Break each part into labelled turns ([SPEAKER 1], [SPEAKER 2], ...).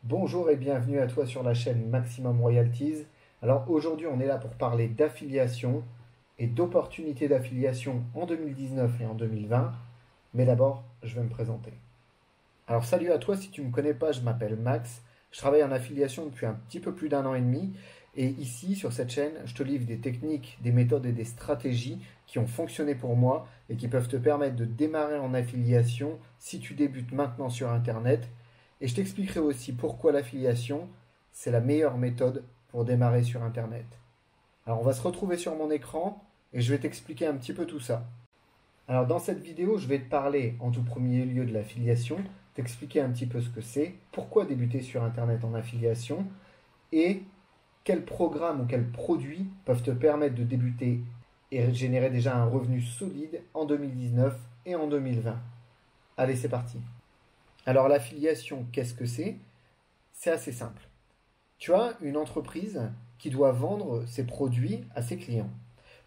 [SPEAKER 1] Bonjour et bienvenue à toi sur la chaîne Maximum Royalties. Alors aujourd'hui on est là pour parler d'affiliation et d'opportunités d'affiliation en 2019 et en 2020. Mais d'abord je vais me présenter. Alors salut à toi, si tu ne me connais pas, je m'appelle Max. Je travaille en affiliation depuis un petit peu plus d'un an et demi. Et ici sur cette chaîne, je te livre des techniques, des méthodes et des stratégies qui ont fonctionné pour moi et qui peuvent te permettre de démarrer en affiliation si tu débutes maintenant sur Internet. Et je t'expliquerai aussi pourquoi l'affiliation, c'est la meilleure méthode pour démarrer sur Internet. Alors on va se retrouver sur mon écran et je vais t'expliquer un petit peu tout ça. Alors dans cette vidéo, je vais te parler en tout premier lieu de l'affiliation, t'expliquer un petit peu ce que c'est, pourquoi débuter sur Internet en affiliation et quels programmes ou quels produits peuvent te permettre de débuter et générer déjà un revenu solide en 2019 et en 2020. Allez, c'est parti. Alors l'affiliation, qu'est-ce que c'est? C'est assez simple. Tu as une entreprise qui doit vendre ses produits à ses clients.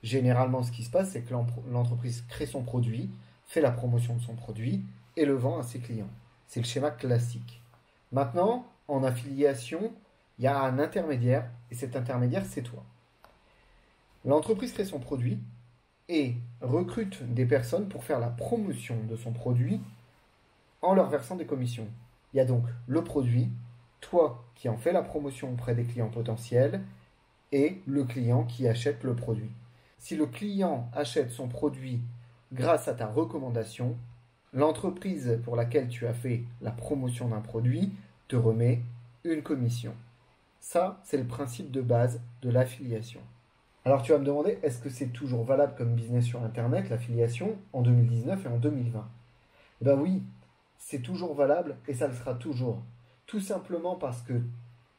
[SPEAKER 1] Généralement, ce qui se passe, c'est que l'entreprise crée son produit, fait la promotion de son produit et le vend à ses clients. C'est le schéma classique. Maintenant, en affiliation, il y a un intermédiaire et cet intermédiaire, c'est toi. L'entreprise crée son produit et recrute des personnes pour faire la promotion de son produit en leur versant des commissions. Il y a donc le produit, toi qui en fais la promotion auprès des clients potentiels et le client qui achète le produit. Si le client achète son produit grâce à ta recommandation, l'entreprise pour laquelle tu as fait la promotion d'un produit te remet une commission. Ça, c'est le principe de base de l'affiliation. Alors tu vas me demander, est-ce que c'est toujours valable comme business sur Internet, l'affiliation, en 2019 et en 2020? Eh bien oui, c'est toujours valable et ça le sera toujours. Tout simplement parce que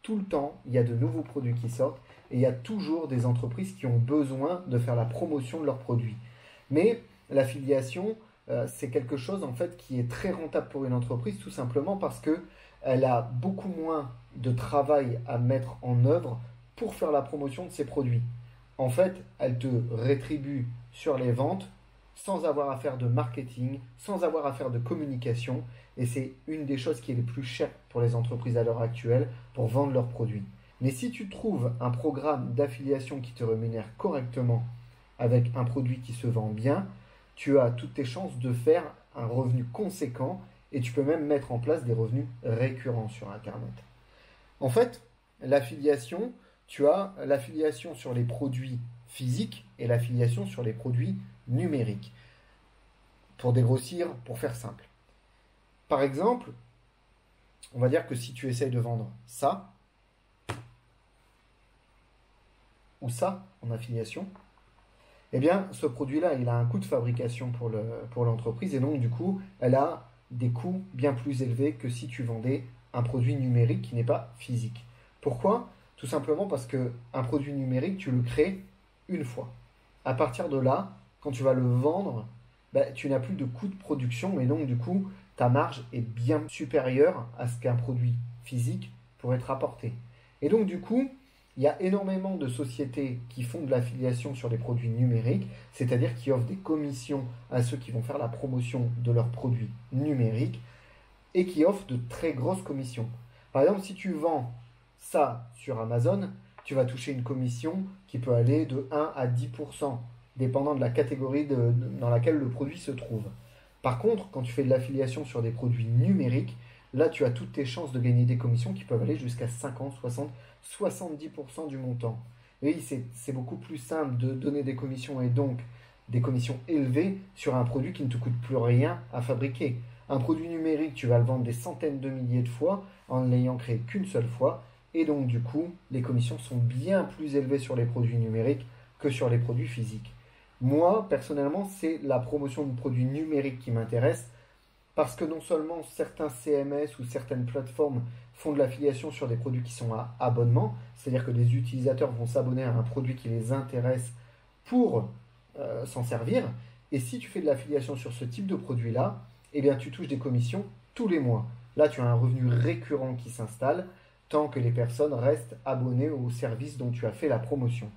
[SPEAKER 1] tout le temps, il y a de nouveaux produits qui sortent et il y a toujours des entreprises qui ont besoin de faire la promotion de leurs produits. Mais l'affiliation, c'est quelque chose en fait qui est très rentable pour une entreprise tout simplement parce qu'elle a beaucoup moins de travail à mettre en œuvre pour faire la promotion de ses produits. En fait, elle te rétribue sur les ventes sans avoir à faire de marketing, sans avoir à faire de communication. Et c'est une des choses qui est les plus chères pour les entreprises à l'heure actuelle pour vendre leurs produits. Mais si tu trouves un programme d'affiliation qui te rémunère correctement avec un produit qui se vend bien, tu as toutes tes chances de faire un revenu conséquent et tu peux même mettre en place des revenus récurrents sur Internet. En fait, l'affiliation, tu as l'affiliation sur les produits physiques et l'affiliation sur les produits numériques. Pour dégrossir, pour faire simple. Par exemple, on va dire que si tu essayes de vendre ça ou ça en affiliation, eh bien ce produit-là, il a un coût de fabrication pour l'entreprise et donc du coup, elle a des coûts bien plus élevés que si tu vendais un produit numérique qui n'est pas physique. Pourquoi? Tout simplement parce qu'un produit numérique, tu le crées une fois. À partir de là, quand tu vas le vendre, tu n'as plus de coût de production et donc du coup, ta marge est bien supérieure à ce qu'un produit physique pourrait te rapporter. Et donc du coup, il y a énormément de sociétés qui font de l'affiliation sur les produits numériques, c'est-à-dire qui offrent des commissions à ceux qui vont faire la promotion de leurs produits numériques et qui offrent de très grosses commissions. Par exemple, si tu vends ça sur Amazon, tu vas toucher une commission qui peut aller de 1 à 10%, dépendant de la catégorie dans laquelle le produit se trouve. Par contre, quand tu fais de l'affiliation sur des produits numériques, là, tu as toutes tes chances de gagner des commissions qui peuvent aller jusqu'à 50, 60, 70% du montant. Et oui, c'est beaucoup plus simple de donner des commissions et donc des commissions élevées sur un produit qui ne te coûte plus rien à fabriquer. Un produit numérique, tu vas le vendre des centaines de milliers de fois en ne l'ayant créé qu'une seule fois. Et donc, du coup, les commissions sont bien plus élevées sur les produits numériques que sur les produits physiques. Moi, personnellement, c'est la promotion de produits numériques qui m'intéresse parce que non seulement certains CMS ou certaines plateformes font de l'affiliation sur des produits qui sont à abonnement, c'est-à-dire que des utilisateurs vont s'abonner à un produit qui les intéresse pour s'en servir. Et si tu fais de l'affiliation sur ce type de produit-là, eh bien, tu touches des commissions tous les mois. Là, tu as un revenu récurrent qui s'installe tant que les personnes restent abonnées au service dont tu as fait la promotion.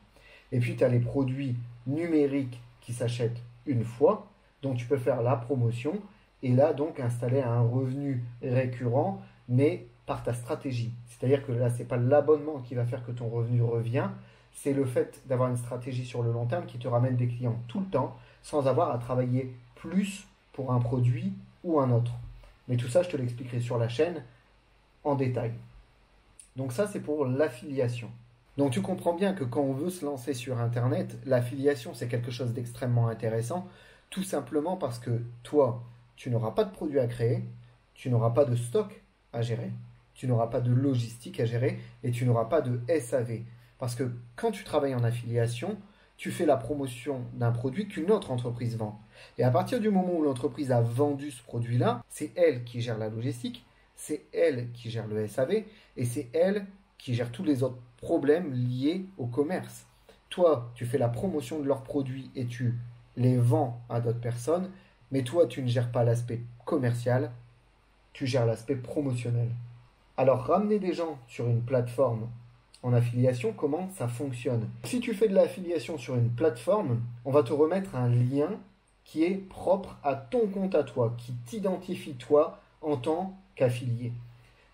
[SPEAKER 1] Et puis, tu as les produits numériques qui s'achètent une fois, dont tu peux faire la promotion, et là, donc, installer un revenu récurrent mais par ta stratégie. C'est-à-dire que là, ce n'est pas l'abonnement qui va faire que ton revenu revient, c'est le fait d'avoir une stratégie sur le long terme qui te ramène des clients tout le temps sans avoir à travailler plus pour un produit ou un autre. Mais tout ça, je te l'expliquerai sur la chaîne en détail. Donc ça, c'est pour l'affiliation. Donc tu comprends bien que quand on veut se lancer sur Internet, l'affiliation, c'est quelque chose d'extrêmement intéressant, tout simplement parce que toi, tu n'auras pas de produit à créer, tu n'auras pas de stock à gérer, tu n'auras pas de logistique à gérer et tu n'auras pas de SAV. Parce que quand tu travailles en affiliation, tu fais la promotion d'un produit qu'une autre entreprise vend. Et à partir du moment où l'entreprise a vendu ce produit-là, c'est elle qui gère la logistique, c'est elle qui gère le SAV et c'est elle qui gère tous les autres problèmes liés au commerce. Toi, tu fais la promotion de leurs produits et tu les vends à d'autres personnes, mais toi, tu ne gères pas l'aspect commercial, tu gères l'aspect promotionnel. Alors, ramener des gens sur une plateforme en affiliation, comment ça fonctionne? Si tu fais de l'affiliation sur une plateforme, on va te remettre un lien qui est propre à ton compte à toi, qui t'identifie toi en tant qu'affilié.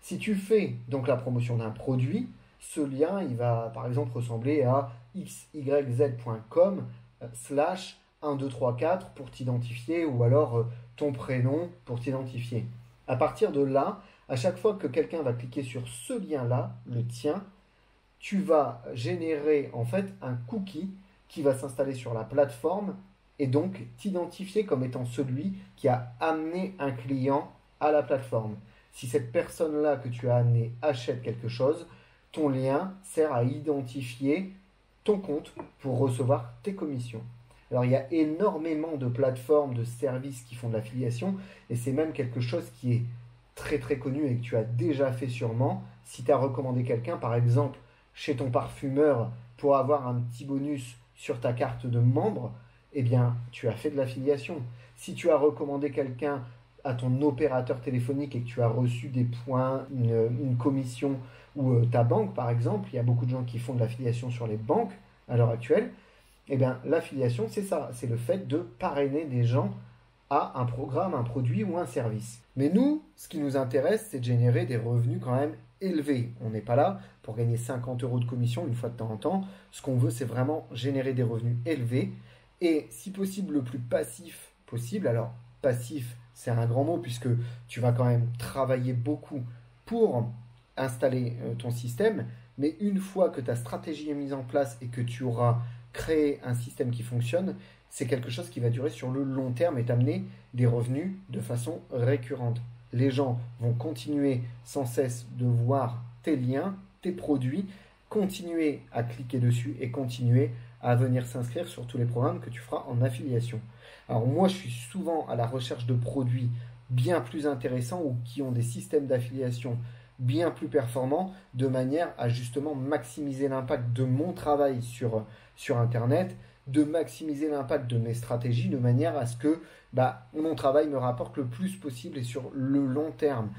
[SPEAKER 1] Si tu fais donc la promotion d'un produit, ce lien, il va par exemple ressembler à xyz.com/1234 pour t'identifier ou alors ton prénom pour t'identifier. À partir de là, à chaque fois que quelqu'un va cliquer sur ce lien-là, le tien, tu vas générer en fait un cookie qui va s'installer sur la plateforme et donc t'identifier comme étant celui qui a amené un client à la plateforme. Si cette personne-là que tu as amené achète quelque chose, ton lien sert à identifier ton compte pour recevoir tes commissions. Alors il y a énormément de plateformes, de services qui font de l'affiliation et c'est même quelque chose qui est très très connu et que tu as déjà fait sûrement. Si tu as recommandé quelqu'un, par exemple, chez ton parfumeur pour avoir un petit bonus sur ta carte de membre, eh bien, tu as fait de l'affiliation. Si tu as recommandé quelqu'un à ton opérateur téléphonique et que tu as reçu des points, une commission ou ta banque, par exemple, il y a beaucoup de gens qui font de l'affiliation sur les banques à l'heure actuelle, eh bien, l'affiliation, c'est ça, c'est le fait de parrainer des gens à un programme, un produit ou un service. Mais nous, ce qui nous intéresse, c'est de générer des revenus quand même élevés. On n'est pas là pour gagner 50 euros de commission une fois de temps en temps. Ce qu'on veut, c'est vraiment générer des revenus élevés et si possible le plus passif possible. Alors, passif, c'est un grand mot puisque tu vas quand même travailler beaucoup pour installer ton système. Mais une fois que ta stratégie est mise en place et que tu auras créé un système qui fonctionne, c'est quelque chose qui va durer sur le long terme et t'amener des revenus de façon récurrente. Les gens vont continuer sans cesse de voir tes liens, tes produits, continuer à cliquer dessus et continuer à venir s'inscrire sur tous les programmes que tu feras en affiliation. Alors moi, je suis souvent à la recherche de produits bien plus intéressants ou qui ont des systèmes d'affiliation bien plus performants de manière à justement maximiser l'impact de mon travail sur Internet, de maximiser l'impact de mes stratégies de manière à ce que mon travail me rapporte le plus possible et sur le long terme.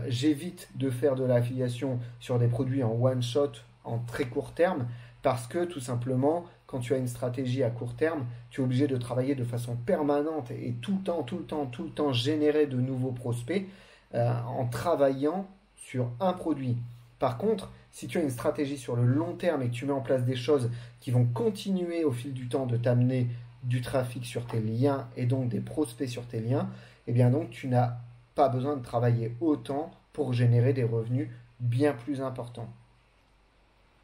[SPEAKER 1] J'évite de faire de l'affiliation sur des produits en one shot, en très court terme, parce que tout simplement, quand tu as une stratégie à court terme, tu es obligé de travailler de façon permanente et tout le temps générer de nouveaux prospects en travaillant sur un produit. Par contre, si tu as une stratégie sur le long terme et que tu mets en place des choses qui vont continuer au fil du temps de t'amener du trafic sur tes liens et donc des prospects sur tes liens, eh bien donc tu n'as pas besoin de travailler autant pour générer des revenus bien plus importants.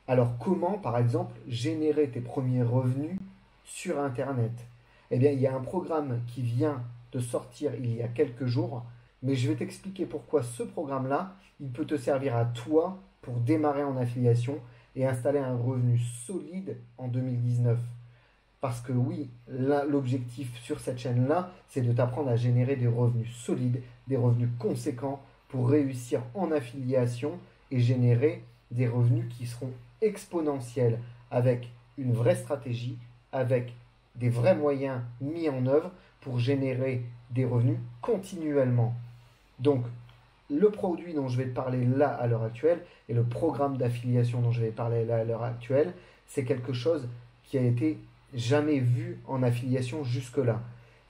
[SPEAKER 1] Alors comment, par exemple, générer tes premiers revenus sur Internet? Eh bien, il y a un programme qui vient de sortir il y a quelques jours, mais je vais t'expliquer pourquoi ce programme-là, il peut te servir à toi pour démarrer en affiliation et installer un revenu solide en 2019. Parce que oui, l'objectif sur cette chaîne-là, c'est de t'apprendre à générer des revenus solides, des revenus conséquents pour réussir en affiliation et générer des revenus qui seront exponentiels avec une vraie stratégie, avec des vrais moyens mis en œuvre pour générer des revenus continuellement. Donc, le produit dont je vais te parler là à l'heure actuelle et le programme d'affiliation dont je vais te parler là à l'heure actuelle, c'est quelque chose qui a été jamais vu en affiliation jusque-là.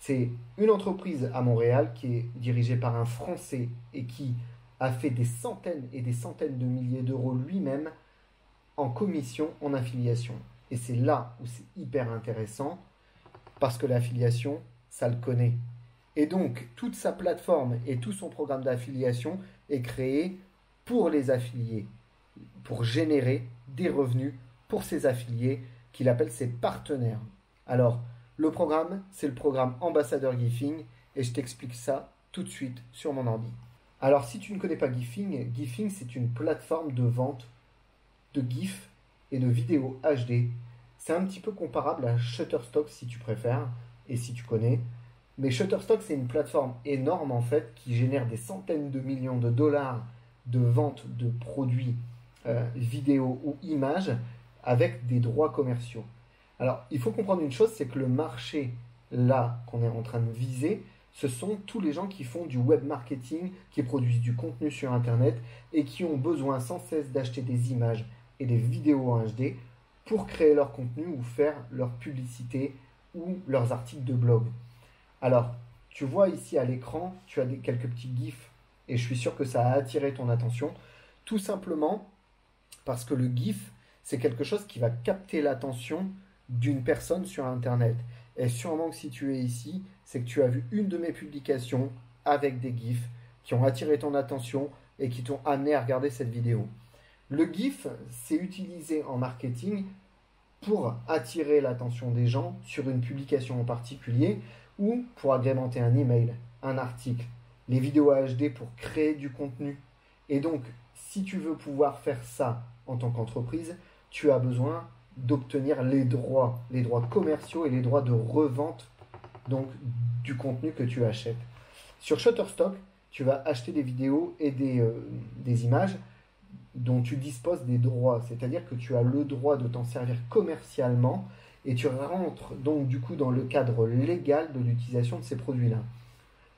[SPEAKER 1] C'est une entreprise à Montréal qui est dirigée par un Français et qui a fait des centaines et des centaines de milliers d'euros lui-même en commission, en affiliation. Et c'est là où c'est hyper intéressant, parce que l'affiliation, ça le connaît. Et donc, toute sa plateforme et tout son programme d'affiliation est créé pour les affiliés, pour générer des revenus pour ses affiliés, qu'il appelle ses partenaires. Alors, le programme, c'est le programme Ambassadeur Gifing, et je t'explique ça tout de suite sur mon ordi. Alors, si tu ne connais pas Gifing, Gifing, c'est une plateforme de vente de GIF et de vidéos HD. C'est un petit peu comparable à Shutterstock si tu préfères, et si tu connais. Mais Shutterstock, c'est une plateforme énorme en fait, qui génère des centaines de millions de dollars de vente de produits vidéo ou images avec des droits commerciaux. Alors, il faut comprendre une chose, c'est que le marché là qu'on est en train de viser, ce sont tous les gens qui font du web marketing, qui produisent du contenu sur Internet et qui ont besoin sans cesse d'acheter des images et des vidéos en HD pour créer leur contenu ou faire leur publicité ou leurs articles de blog. Alors, tu vois ici à l'écran, tu as quelques petits gifs et je suis sûr que ça a attiré ton attention. Tout simplement parce que le gif, c'est quelque chose qui va capter l'attention d'une personne sur Internet. Et sûrement que si tu es ici, c'est que tu as vu une de mes publications avec des gifs qui ont attiré ton attention et qui t'ont amené à regarder cette vidéo. Le GIF, c'est utilisé en marketing pour attirer l'attention des gens sur une publication en particulier ou pour agrémenter un email, un article, les vidéos HD pour créer du contenu. Et donc, si tu veux pouvoir faire ça en tant qu'entreprise, tu as besoin d'obtenir les droits commerciaux et les droits de revente donc, du contenu que tu achètes. Sur Shutterstock, tu vas acheter des vidéos et des images dont tu disposes des droits, c'est-à-dire que tu as le droit de t'en servir commercialement et tu rentres donc du coup dans le cadre légal de l'utilisation de ces produits-là.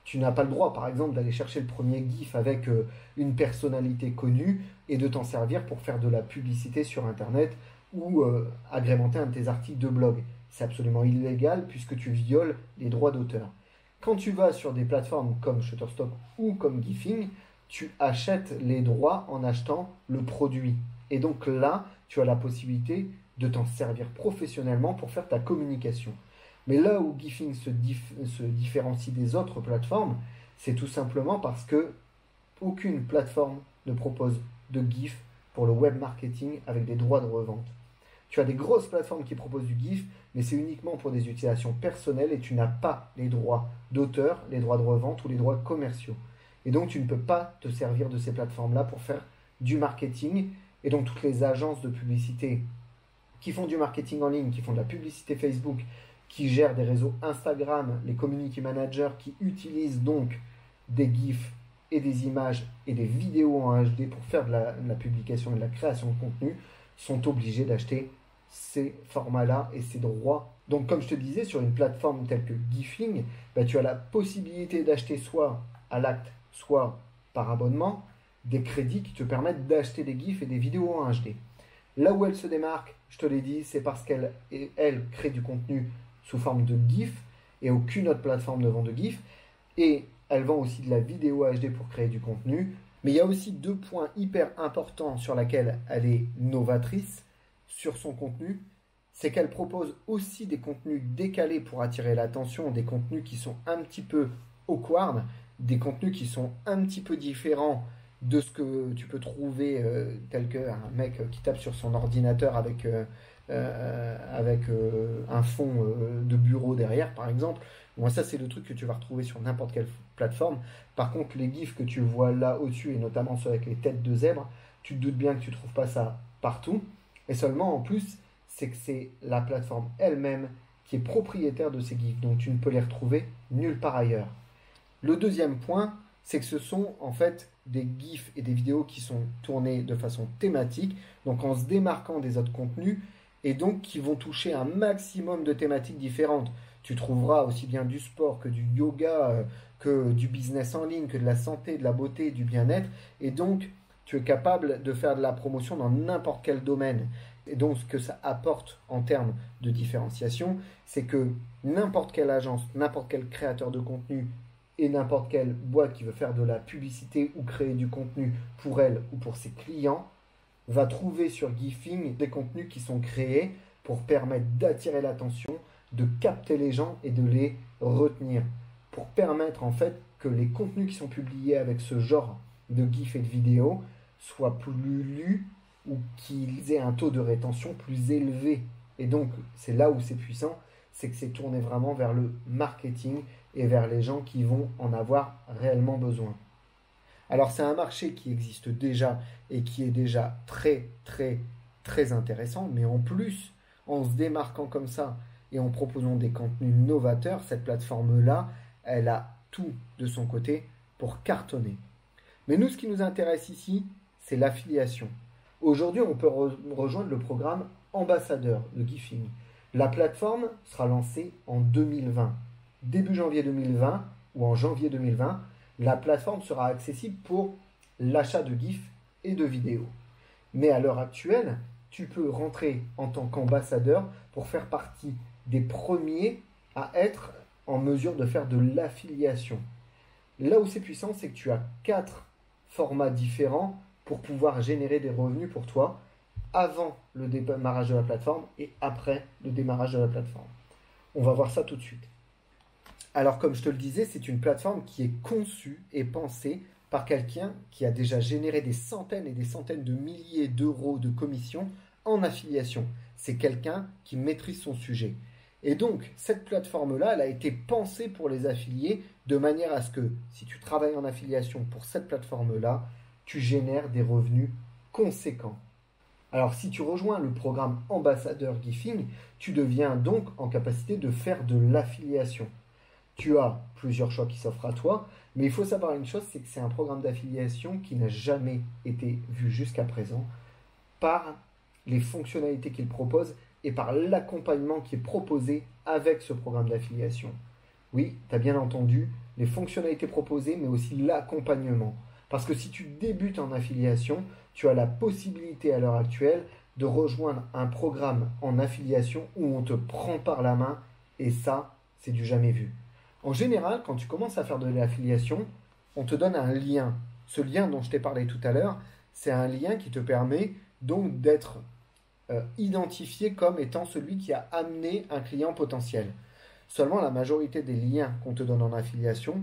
[SPEAKER 1] Tu n'as pas le droit, par exemple, d'aller chercher le premier GIF avec une personnalité connue et de t'en servir pour faire de la publicité sur Internet ou agrémenter un de tes articles de blog. C'est absolument illégal puisque tu violes les droits d'auteur. Quand tu vas sur des plateformes comme Shutterstock ou comme Gifing, tu achètes les droits en achetant le produit. Et donc là, tu as la possibilité de t'en servir professionnellement pour faire ta communication. Mais là où Gifing se différencie des autres plateformes, c'est tout simplement parce que aucune plateforme ne propose de GIF pour le web marketing avec des droits de revente. Tu as des grosses plateformes qui proposent du GIF, mais c'est uniquement pour des utilisations personnelles et tu n'as pas les droits d'auteur, les droits de revente ou les droits commerciaux. Et donc, tu ne peux pas te servir de ces plateformes-là pour faire du marketing. Et donc, toutes les agences de publicité qui font du marketing en ligne, qui font de la publicité Facebook, qui gèrent des réseaux Instagram, les community managers qui utilisent donc des GIFs et des images et des vidéos en HD pour faire de la publication et de la création de contenu, sont obligés d'acheter ces formats-là et ces droits. Donc, comme je te disais, sur une plateforme telle que Gifing, tu as la possibilité d'acheter soit à l'acte, soit par abonnement, des crédits qui te permettent d'acheter des GIFs et des vidéos en HD. Là où elle se démarque, je te l'ai dit, c'est parce qu'elle crée du contenu sous forme de GIF et aucune autre plateforme ne vend de GIF. Et elle vend aussi de la vidéo HD pour créer du contenu. Mais il y a aussi deux points hyper importants sur lesquels elle est novatrice sur son contenu. C'est qu'elle propose aussi des contenus décalés pour attirer l'attention, des contenus qui sont un petit peu awkward, des contenus qui sont un petit peu différents de ce que tu peux trouver tel qu'un mec qui tape sur son ordinateur avec un fond de bureau derrière, par exemple. Bon, ça, c'est le truc que tu vas retrouver sur n'importe quelle plateforme. Par contre, les gifs que tu vois là au-dessus, et notamment ceux avec les têtes de zèbre, tu te doutes bien que tu ne trouves pas ça partout. Et seulement, en plus, c'est que c'est la plateforme elle-même qui est propriétaire de ces gifs. Donc, tu ne peux les retrouver nulle part ailleurs. Le deuxième point, c'est que ce sont en fait des GIFs et des vidéos qui sont tournées de façon thématique, donc en se démarquant des autres contenus, et donc qui vont toucher un maximum de thématiques différentes. Tu trouveras aussi bien du sport que du yoga, que du business en ligne, que de la santé, de la beauté, du bien-être, et donc tu es capable de faire de la promotion dans n'importe quel domaine. Et donc ce que ça apporte en termes de différenciation, c'est que n'importe quelle agence, n'importe quel créateur de contenu et n'importe quelle boîte qui veut faire de la publicité ou créer du contenu pour elle ou pour ses clients va trouver sur Giphy des contenus qui sont créés pour permettre d'attirer l'attention, de capter les gens et de les retenir. Pour permettre en fait que les contenus qui sont publiés avec ce genre de GIF et de vidéos soient plus lus ou qu'ils aient un taux de rétention plus élevé. Et donc, c'est là où c'est puissant, c'est que c'est tourné vraiment vers le marketing et vers les gens qui vont en avoir réellement besoin. Alors, c'est un marché qui existe déjà et qui est déjà très, très, très intéressant, mais en plus, en se démarquant comme ça et en proposant des contenus novateurs, cette plateforme-là, elle a tout de son côté pour cartonner. Mais nous, ce qui nous intéresse ici, c'est l'affiliation. Aujourd'hui, on peut rejoindre le programme ambassadeur de Giphy. La plateforme sera lancée en 2020. Début janvier 2020 ou en janvier 2020, la plateforme sera accessible pour l'achat de GIF et de vidéos. Mais à l'heure actuelle, tu peux rentrer en tant qu'ambassadeur pour faire partie des premiers à être en mesure de faire de l'affiliation. Là où c'est puissant, c'est que tu as 4 formats différents pour pouvoir générer des revenus pour toi avant le démarrage de la plateforme et après le démarrage de la plateforme. On va voir ça tout de suite. Alors comme je te le disais, c'est une plateforme qui est conçue et pensée par quelqu'un qui a déjà généré des centaines et des centaines de milliers d'euros de commissions en affiliation. C'est quelqu'un qui maîtrise son sujet. Et donc, cette plateforme-là, elle a été pensée pour les affiliés de manière à ce que, si tu travailles en affiliation pour cette plateforme-là, tu génères des revenus conséquents. Alors, si tu rejoins le programme ambassadeur Giphy, tu deviens donc en capacité de faire de l'affiliation. Tu as plusieurs choix qui s'offrent à toi, mais il faut savoir une chose, c'est que c'est un programme d'affiliation qui n'a jamais été vu jusqu'à présent par les fonctionnalités qu'il propose et par l'accompagnement qui est proposé avec ce programme d'affiliation. Oui, tu as bien entendu, les fonctionnalités proposées, mais aussi l'accompagnement. Parce que si tu débutes en affiliation, tu as la possibilité à l'heure actuelle de rejoindre un programme en affiliation où on te prend par la main, et ça, c'est du jamais vu. En général, quand tu commences à faire de l'affiliation, on te donne un lien. Ce lien dont je t'ai parlé tout à l'heure, c'est un lien qui te permet donc d'être identifié comme étant celui qui a amené un client potentiel. Seulement, la majorité des liens qu'on te donne en affiliation,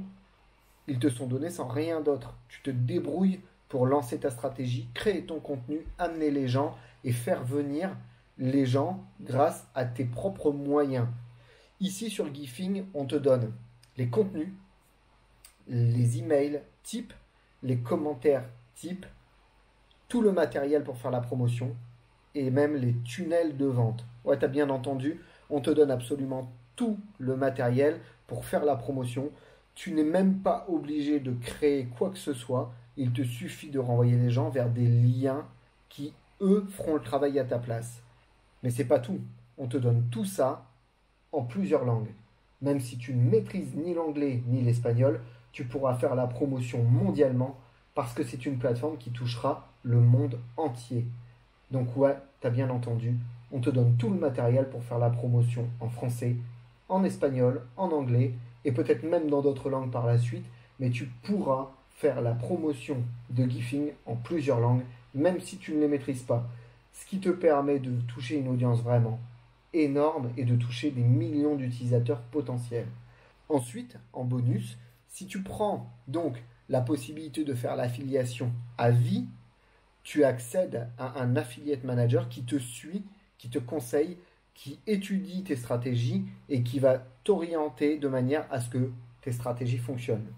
[SPEAKER 1] ils te sont donnés sans rien d'autre. Tu te débrouilles pour lancer ta stratégie, créer ton contenu, amener les gens et faire venir les gens grâce à tes propres moyens. Ici, sur Giphy, on te donne les contenus, les emails types, les commentaires types, tout le matériel pour faire la promotion et même les tunnels de vente. Ouais, tu as bien entendu, on te donne absolument tout le matériel pour faire la promotion. Tu n'es même pas obligé de créer quoi que ce soit. Il te suffit de renvoyer les gens vers des liens qui, eux, feront le travail à ta place. Mais c'est pas tout. On te donne tout ça en plusieurs langues. Même si tu ne maîtrises ni l'anglais ni l'espagnol, tu pourras faire la promotion mondialement parce que c'est une plateforme qui touchera le monde entier. Donc ouais, tu as bien entendu, on te donne tout le matériel pour faire la promotion en français, en espagnol, en anglais et peut-être même dans d'autres langues par la suite, mais tu pourras faire la promotion de Giphy en plusieurs langues, même si tu ne les maîtrises pas. Ce qui te permet de toucher une audience vraiment énorme et de toucher des millions d'utilisateurs potentiels. Ensuite, en bonus, si tu prends donc la possibilité de faire l'affiliation à vie, tu accèdes à un affiliate manager qui te suit, qui te conseille, qui étudie tes stratégies et qui va t'orienter de manière à ce que tes stratégies fonctionnent.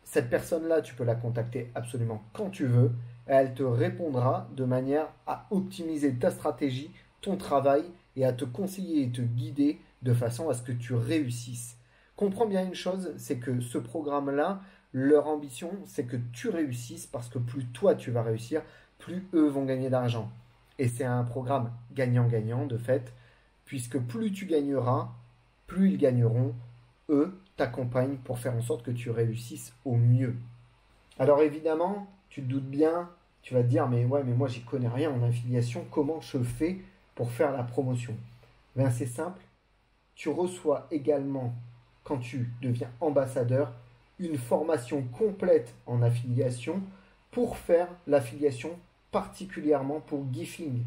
[SPEAKER 1] Cette personne-là, tu peux la contacter absolument quand tu veux. Elle te répondra de manière à optimiser ta stratégie, ton travail et à te conseiller et te guider de façon à ce que tu réussisses. Comprends bien une chose, c'est que ce programme-là, leur ambition, c'est que tu réussisses parce que plus toi tu vas réussir, plus eux vont gagner d'argent. Et c'est un programme gagnant-gagnant de fait, puisque plus tu gagneras, plus ils gagneront. Eux t'accompagnent pour faire en sorte que tu réussisses au mieux. Alors évidemment, tu te doutes bien, tu vas te dire, mais ouais, mais moi j'y connais rien en affiliation, comment je fais pour faire la promotion? Ben, c'est simple, tu reçois également, quand tu deviens ambassadeur, une formation complète en affiliation pour faire l'affiliation particulièrement pour Gifing.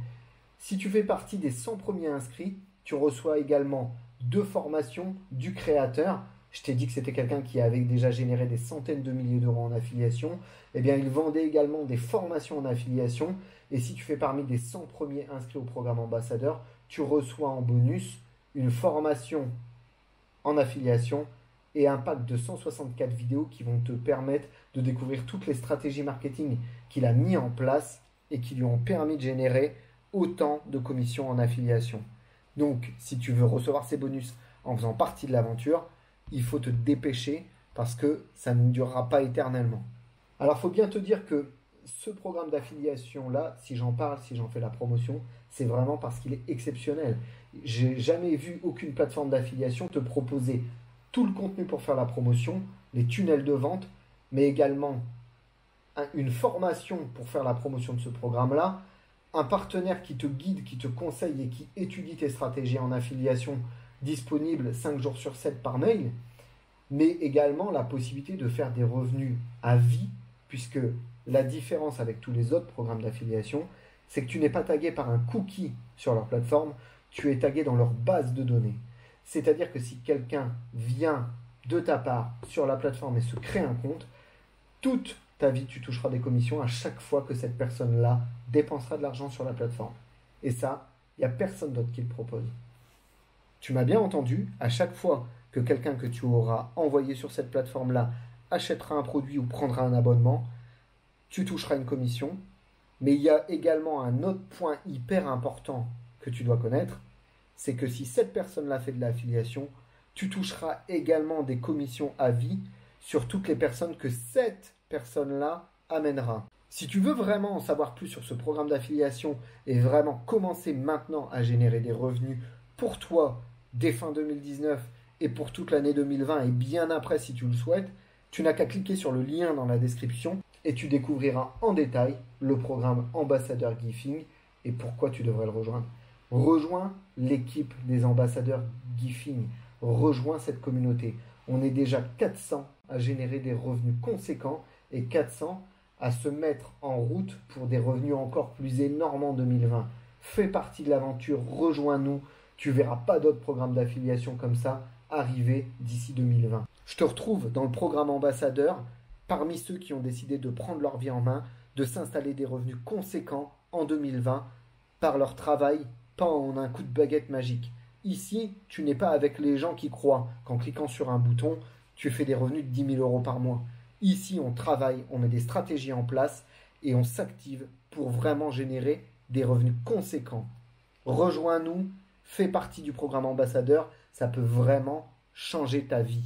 [SPEAKER 1] Si tu fais partie des 100 premiers inscrits, tu reçois également 2 formations du créateur. Je t'ai dit que c'était quelqu'un qui avait déjà généré des centaines de milliers d'euros en affiliation. Eh bien, il vendait également des formations en affiliation. Et si tu fais parmi des 100 premiers inscrits au programme ambassadeur, tu reçois en bonus une formation en affiliation et un pack de 164 vidéos qui vont te permettre de découvrir toutes les stratégies marketing qu'il a mis en place et qui lui ont permis de générer autant de commissions en affiliation. Donc, si tu veux recevoir ces bonus en faisant partie de l'aventure, il faut te dépêcher parce que ça ne durera pas éternellement. Alors, il faut bien te dire que ce programme d'affiliation-là, si j'en parle, si j'en fais la promotion, c'est vraiment parce qu'il est exceptionnel. J'ai jamais vu aucune plateforme d'affiliation te proposer tout le contenu pour faire la promotion, les tunnels de vente, mais également une formation pour faire la promotion de ce programme-là, un partenaire qui te guide, qui te conseille et qui étudie tes stratégies en affiliation disponibles 5 jours sur 7 par mail, mais également la possibilité de faire des revenus à vie, puisque la différence avec tous les autres programmes d'affiliation, c'est que tu n'es pas tagué par un cookie sur leur plateforme, tu es tagué dans leur base de données. C'est-à-dire que si quelqu'un vient de ta part sur la plateforme et se crée un compte, toute ta vie, tu toucheras des commissions à chaque fois que cette personne-là dépensera de l'argent sur la plateforme. Et ça, il n'y a personne d'autre qui le propose. Tu m'as bien entendu, à chaque fois que quelqu'un que tu auras envoyé sur cette plateforme-là achètera un produit ou prendra un abonnement, tu toucheras une commission. Mais il y a également un autre point hyper important que tu dois connaître, c'est que si cette personne-là fait de l'affiliation, tu toucheras également des commissions à vie sur toutes les personnes que cette personne-là amènera. Si tu veux vraiment en savoir plus sur ce programme d'affiliation et vraiment commencer maintenant à générer des revenus pour toi dès fin 2019 et pour toute l'année 2020 et bien après si tu le souhaites, tu n'as qu'à cliquer sur le lien dans la description et tu découvriras en détail le programme Ambassadeur Gifing et pourquoi tu devrais le rejoindre. Rejoins l'équipe des ambassadeurs Gifing, rejoins cette communauté. On est déjà 400 à générer des revenus conséquents et 400 à se mettre en route pour des revenus encore plus énormes en 2020. Fais partie de l'aventure, rejoins-nous. Tu ne verras pas d'autres programmes d'affiliation comme ça arriver d'ici 2020. Je te retrouve dans le programme ambassadeur parmi ceux qui ont décidé de prendre leur vie en main, de s'installer des revenus conséquents en 2020 par leur travail, pas en un coup de baguette magique. Ici, tu n'es pas avec les gens qui croient qu'en cliquant sur un bouton, tu fais des revenus de 10 000 euros par mois. Ici, on travaille, on met des stratégies en place et on s'active pour vraiment générer des revenus conséquents. Rejoins-nous, fais partie du programme ambassadeur, ça peut vraiment changer ta vie.